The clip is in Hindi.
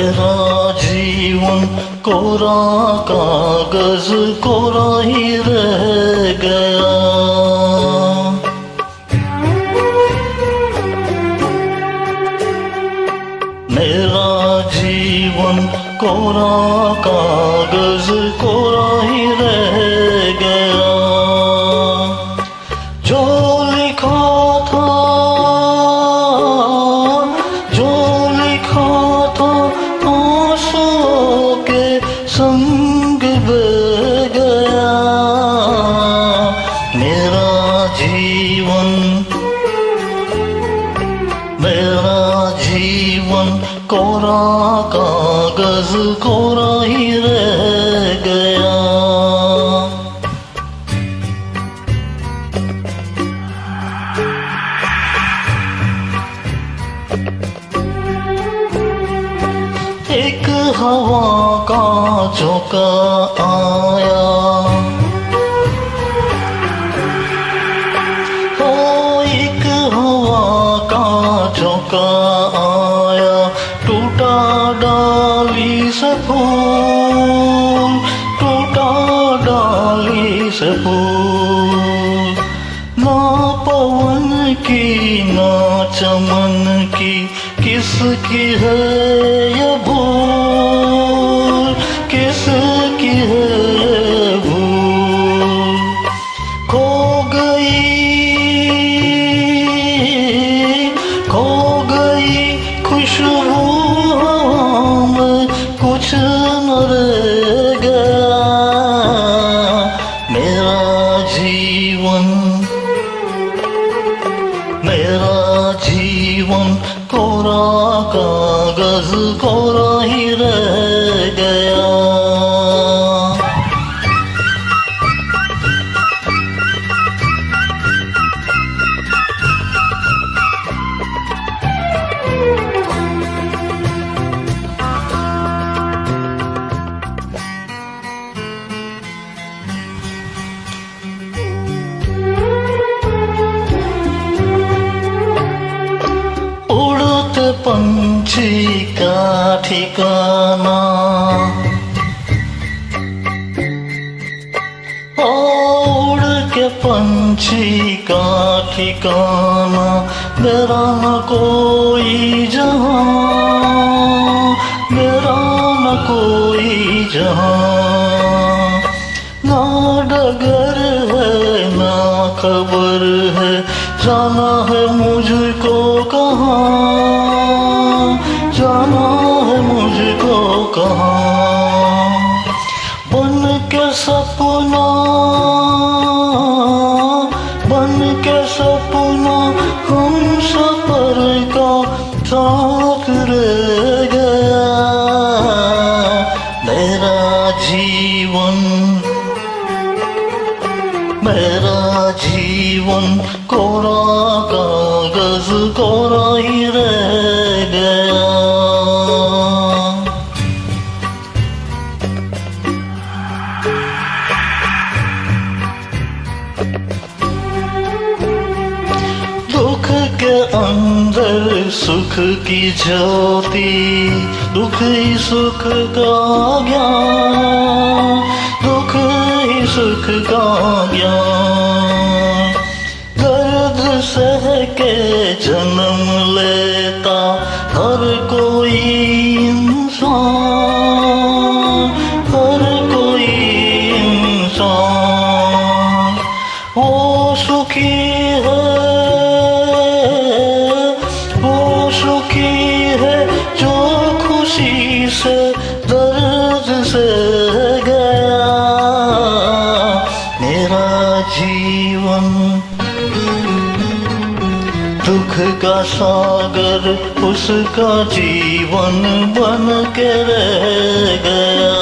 मेरा जीवन कोरा कागज कोरा ही रह गया। मेरा जीवन कोरा कागज कोरा ही रह गया। जो लिखा था आंसुओं के संग बह गया। मेरा जीवन कोरा कागज कोरा ही रह गया। एक हवा का झोंका आया, ओ एक हवा का झोंका आया। टूटा डाली से फूल, टूटा डाली से फूल। ना पवन की ना चमन की किसकी है ये भूल, किसकी है ये भूल। खो गई खुशबू हवा में कुछ न रह गया। मेरा जीवन कोरा कागज कोरा ही रह गया। पंछी का ठिकाना, उड़ के पंछी का ठिकाना। मेरा न कोई जहां, मेरा न कोई जहां। ना डगर है ना खबर है, जाना है मुझको कहाँ, जाना है मुझको कहाँ। बन के सपना, बन के सपना हम सफर का साथ रह गया। मेरा जीवन कोरा कागज कोरा ही रह गया। दुख के अंदर सुख की ज्योति, दुख ही सुख का ज्ञान, दुख ही सुख का ज्ञान। दर्द सह के जन्म लेता हर कोई इंसान, हर कोई इंसान। वो सुखी है, वो सुखी है जो खुशी से दर्द से गया। मेरा जीवन दुख का सागर उसका जीवन बन के रह गया।